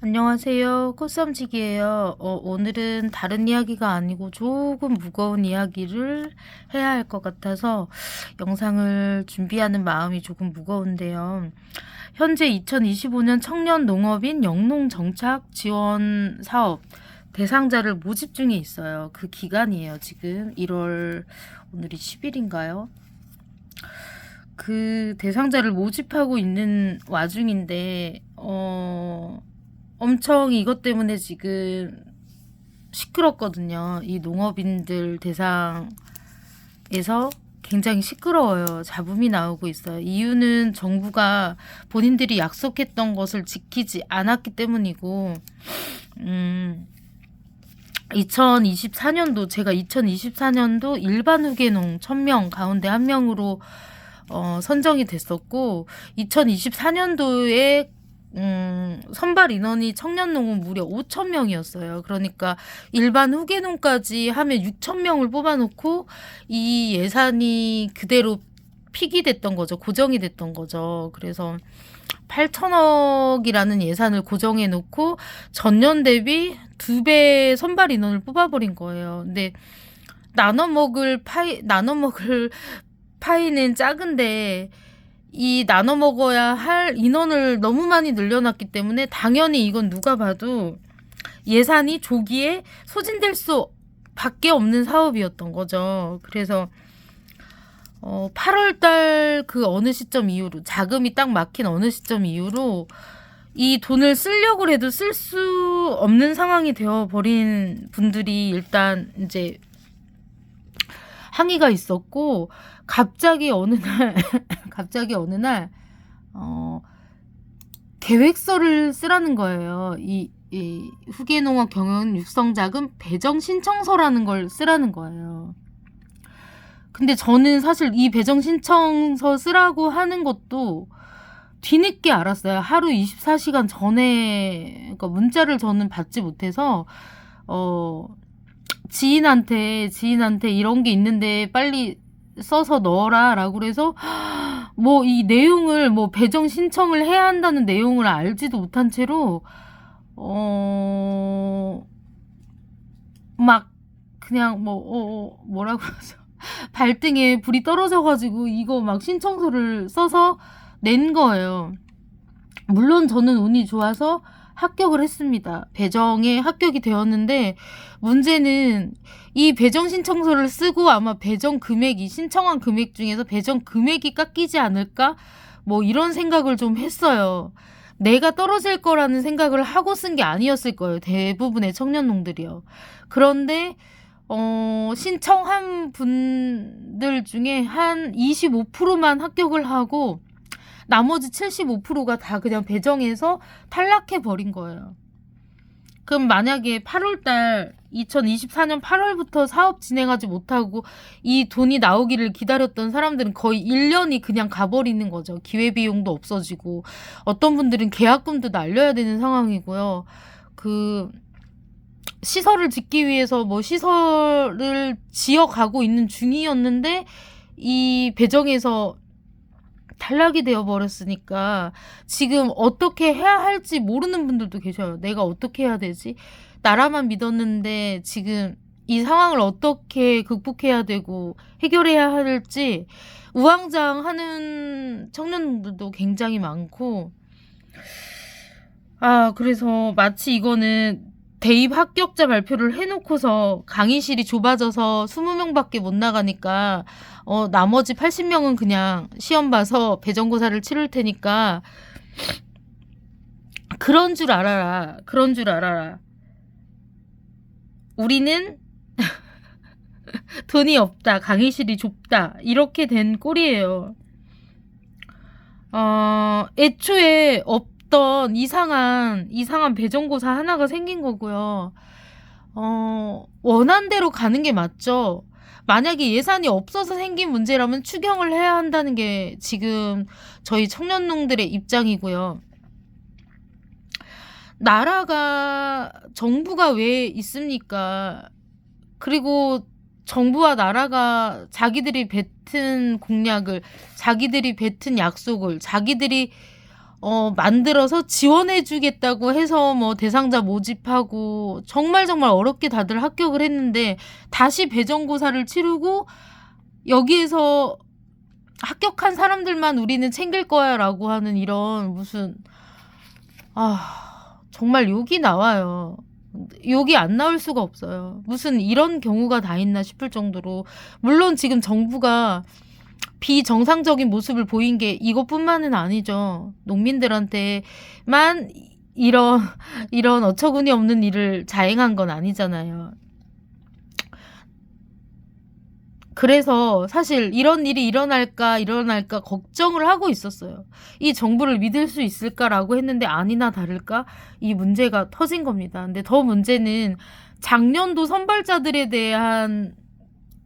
안녕하세요. 꽃sam직이에요. 오늘은 다른 이야기가 아니고 조금 무거운 이야기를 해야 할 것 같아서 영상을 준비하는 마음이 조금 무거운데요. 현재 2025년 청년 농업인 영농 정착 지원 사업 대상자를 모집 중에 있어요. 그 기간이에요. 지금 1월, 오늘이 10일인가요? 그 대상자를 모집하고 있는 와중인데, 엄청 이것 때문에 지금 시끄럽거든요. 이 농업인들 대상에서 굉장히 시끄러워요. 잡음이 나오고 있어요. 이유는 정부가 본인들이 약속했던 것을 지키지 않았기 때문이고, 2024년도, 제가 2024년도 일반 후계농 1000명 가운데 한 명으로 선정이 됐었고, 2024년도에 선발 인원이 청년농은 무려 5,000명이었어요. 그러니까 일반 후계농까지 하면 6,000명을 뽑아놓고 이 예산이 그대로 픽이 됐던 거죠. 고정이 됐던 거죠. 그래서 8천억이라는 예산을 고정해 놓고 전년 대비 2배 선발 인원을 뽑아버린 거예요. 근데 나눠 먹을 파이는 작은데 이 나눠 먹어야 할 인원을 너무 많이 늘려놨기 때문에 당연히 이건 누가 봐도 예산이 조기에 소진될 수 밖에 없는 사업이었던 거죠. 그래서 8월 달 그 어느 시점 이후로, 자금이 딱 막힌 어느 시점 이후로 이 돈을 쓰려고 해도 쓸 수 없는 상황이 되어버린 분들이 일단 이제 항의가 있었고, 갑자기 어느 날 갑자기 어느 날 계획서를 쓰라는 거예요. 이 후계농업 경영 육성자금 배정 신청서라는 걸 쓰라는 거예요. 근데 저는 사실 이 배정 신청서 쓰라고 하는 것도 뒤늦게 알았어요. 하루 24시간 전에, 그러니까 문자를 저는 받지 못해서 지인한테 이런 게 있는데 빨리 써서 넣어라 라고 그래서 뭐 이 내용을, 뭐 배정 신청을 해야 한다는 내용을 알지도 못한 채로 막 그냥 뭐라고 그러죠? 발등에 불이 떨어져가지고 이거 막 신청서를 써서 낸 거예요. 물론 저는 운이 좋아서 합격을 했습니다. 배정에 합격이 되었는데, 문제는 이 배정 신청서를 쓰고 아마 배정 금액이, 신청한 금액 중에서 배정 금액이 깎이지 않을까? 뭐 이런 생각을 좀 했어요. 내가 떨어질 거라는 생각을 하고 쓴 게 아니었을 거예요. 대부분의 청년농들이요. 그런데 신청한 분들 중에 한 25%만 합격을 하고 나머지 75%가 다 그냥 배정해서 탈락해 버린 거예요. 그럼 만약에 8월달 2024년 8월부터 사업 진행하지 못하고 이 돈이 나오기를 기다렸던 사람들은 거의 1년이 그냥 가버리는 거죠. 기회비용도 없어지고, 어떤 분들은 계약금도 날려야 되는 상황이고요. 그 시설을 짓기 위해서 뭐 시설을 지어가고 있는 중이었는데 이 배정에서 탈락이 되어 버렸으니까 지금 어떻게 해야 할지 모르는 분들도 계셔요. 내가 어떻게 해야 되지? 나라만 믿었는데 지금 이 상황을 어떻게 극복해야 되고 해결해야 할지 우왕좌왕하는 청년들도 굉장히 많고, 그래서 마치 이거는 대입 합격자 발표를 해놓고서 강의실이 좁아져서 20명밖에 못 나가니까 나머지 80명은 그냥 시험 봐서 배정고사를 치를 테니까 그런 줄 알아라. 그런 줄 알아라. 우리는 돈이 없다. 강의실이 좁다. 이렇게 된 꼴이에요. 애초에 없던 이상한 배정고사 하나가 생긴 거고요. 원한대로 가는 게 맞죠. 만약에 예산이 없어서 생긴 문제라면 추경을 해야 한다는 게 지금 저희 청년농들의 입장이고요. 정부가 왜 있습니까? 그리고 정부와 나라가 자기들이 뱉은 공약을, 자기들이 뱉은 약속을, 자기들이 만들어서 지원해 주겠다고 해서 뭐 대상자 모집하고 정말 정말 어렵게 다들 합격을 했는데 다시 배정고사를 치르고 여기에서 합격한 사람들만 우리는 챙길 거야라고 하는 이런 무슨 정말 욕이 나와요. 욕이 안 나올 수가 없어요. 무슨 이런 경우가 다 있나 싶을 정도로 물론 지금 정부가 비정상적인 모습을 보인 게 이것뿐만은 아니죠. 농민들한테만 이런 어처구니 없는 일을 자행한 건 아니잖아요. 그래서 사실 이런 일이 일어날까 걱정을 하고 있었어요. 이 정부를 믿을 수 있을까라고 했는데 아니나 다를까 이 문제가 터진 겁니다. 근데 더 문제는 작년도 선발자들에 대한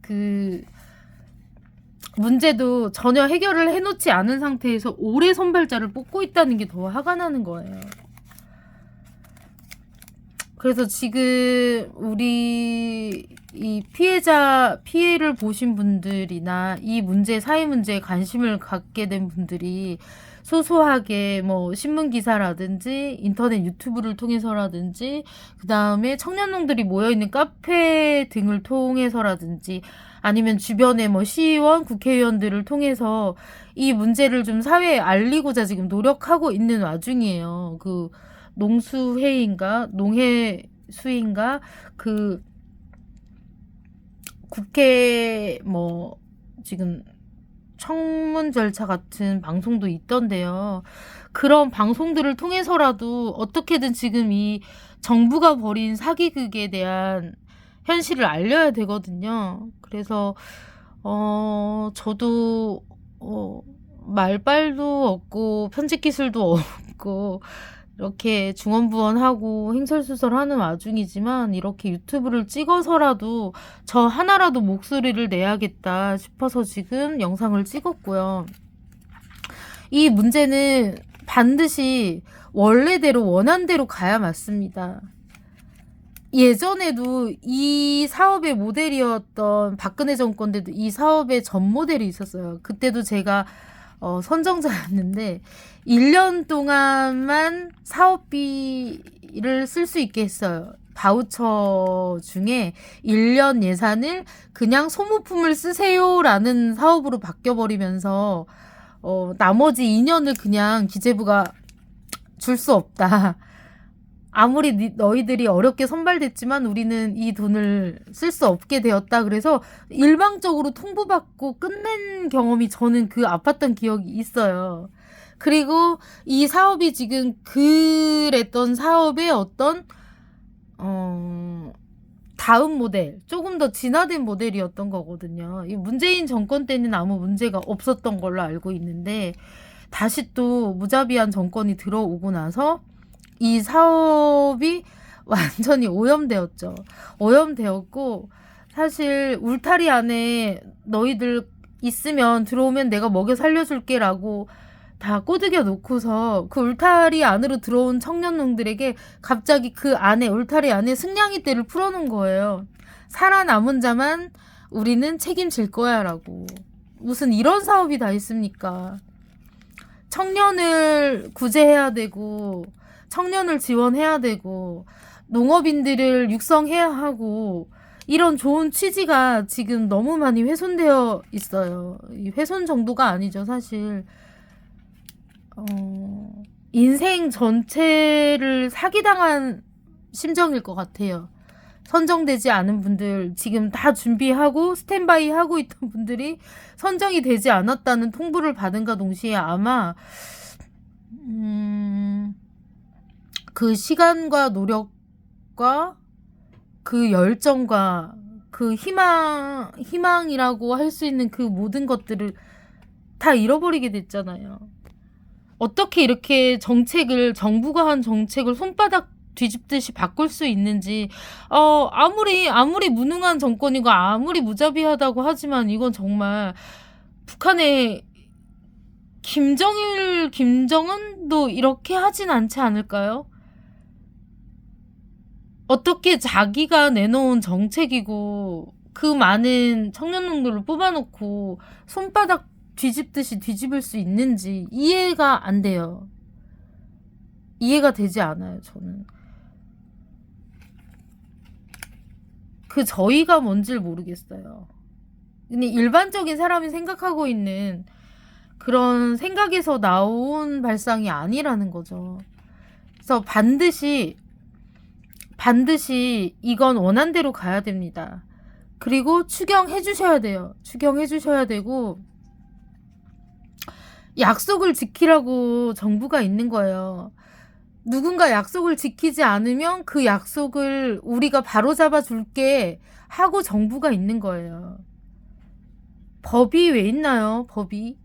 그 문제도 전혀 해결을 해놓지 않은 상태에서 올해 선발자를 뽑고 있다는 게 더 화가 나는 거예요. 그래서 지금 우리 이 피해를 보신 분들이나 이 문제, 사회 문제에 관심을 갖게 된 분들이 소소하게 뭐 신문 기사라든지 인터넷 유튜브를 통해서라든지 그 다음에 청년농들이 모여있는 카페 등을 통해서라든지 아니면 주변에 뭐 시의원, 국회의원들을 통해서 이 문제를 좀 사회에 알리고자 지금 노력하고 있는 와중이에요. 그 농수회인가 농해수인가 그 국회 뭐 지금 청문 절차 같은 방송도 있던데요. 그런 방송들을 통해서라도 어떻게든 지금 이 정부가 벌인 사기극에 대한 현실을 알려야 되거든요. 그래서 저도 말빨도 없고 편집 기술도 없고 이렇게 중언부언하고 횡설수설하는 와중이지만 이렇게 유튜브를 찍어서라도 저 하나라도 목소리를 내야겠다 싶어서 지금 영상을 찍었고요. 이 문제는 반드시 원래대로 원한대로 가야 맞습니다. 예전에도 이 사업의 모델이었던 박근혜 정권 때도 이 사업의 전 모델이 있었어요. 그때도 제가 선정자였는데 1년 동안만 사업비를 쓸 수 있게 했어요. 바우처 중에 1년 예산을 그냥 소모품을 쓰세요라는 사업으로 바뀌어버리면서 나머지 2년을 그냥 기재부가 줄 수 없다. 아무리 너희들이 어렵게 선발됐지만 우리는 이 돈을 쓸 수 없게 되었다. 그래서 일방적으로 통보받고 끝낸 경험이 저는 그 아팠던 기억이 있어요. 그리고 이 사업이 지금 그랬던 사업의 어떤 다음 모델, 조금 더 진화된 모델이었던 거거든요. 이 문재인 정권 때는 아무 문제가 없었던 걸로 알고 있는데 다시 또 무자비한 정권이 들어오고 나서 이 사업이 완전히 오염되었죠. 오염되었고 사실 울타리 안에 너희들 있으면 들어오면 내가 먹여 살려줄게 라고 다 꼬드겨 놓고서 그 울타리 안으로 들어온 청년농들에게 갑자기 그 안에 울타리 안에 승냥이 떼를 풀어놓은 거예요. 살아남은 자만 우리는 책임질 거야 라고. 무슨 이런 사업이 다 있습니까? 청년을 구제해야 되고 청년을 지원해야 되고 농업인들을 육성해야 하고 이런 좋은 취지가 지금 너무 많이 훼손되어 있어요. 훼손 정도가 아니죠, 사실. 인생 전체를 사기당한 심정일 것 같아요. 선정되지 않은 분들, 지금 다 준비하고 스탠바이 하고 있던 분들이 선정이 되지 않았다는 통보를 받은가 동시에 아마 그 시간과 노력과 그 열정과 그 희망이라고 할 수 있는 그 모든 것들을 다 잃어버리게 됐잖아요. 어떻게 이렇게 정부가 한 정책을 손바닥 뒤집듯이 바꿀 수 있는지, 아무리 무능한 정권이고 아무리 무자비하다고 하지만 이건 정말 북한의 김정은도 이렇게 하진 않지 않을까요? 어떻게 자기가 내놓은 정책이고 그 많은 청년농들을 뽑아놓고 손바닥 뒤집듯이 뒤집을 수 있는지 이해가 안 돼요. 이해가 되지 않아요, 저는. 그 저희가 뭔지를 모르겠어요. 근데 일반적인 사람이 생각하고 있는 그런 생각에서 나온 발상이 아니라는 거죠. 그래서 반드시 이건 원한대로 가야 됩니다. 그리고 추경해 주셔야 돼요. 추경해 주셔야 되고, 약속을 지키라고 정부가 있는 거예요. 누군가 약속을 지키지 않으면 그 약속을 우리가 바로잡아 줄게 하고 정부가 있는 거예요. 법이 왜 있나요? 법이.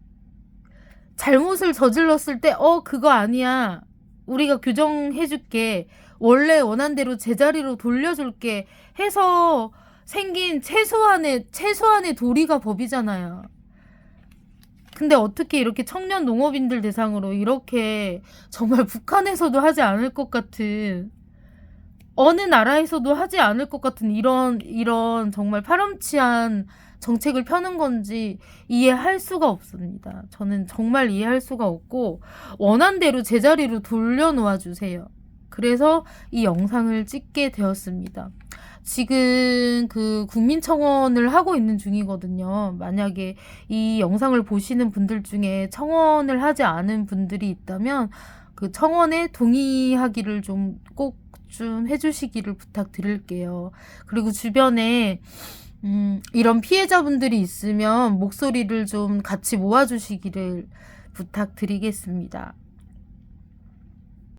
잘못을 저질렀을 때 그거 아니야. 우리가 규정해 줄게. 원래 원한대로 제자리로 돌려줄게 해서 생긴 최소한의 도리가 법이잖아요. 근데 어떻게 이렇게 청년 농업인들 대상으로 이렇게 정말 북한에서도 하지 않을 것 같은, 어느 나라에서도 하지 않을 것 같은 이런 정말 파렴치한 정책을 펴는 건지 이해할 수가 없습니다. 저는 정말 이해할 수가 없고, 원한대로 제자리로 돌려놓아 주세요. 그래서 이 영상을 찍게 되었습니다. 지금 그 국민청원을 하고 있는 중이거든요. 만약에 이 영상을 보시는 분들 중에 청원을 하지 않은 분들이 있다면 그 청원에 동의하기를 꼭 해주시기를 부탁드릴게요. 그리고 주변에 이런 피해자분들이 있으면 목소리를 좀 같이 모아주시기를 부탁드리겠습니다.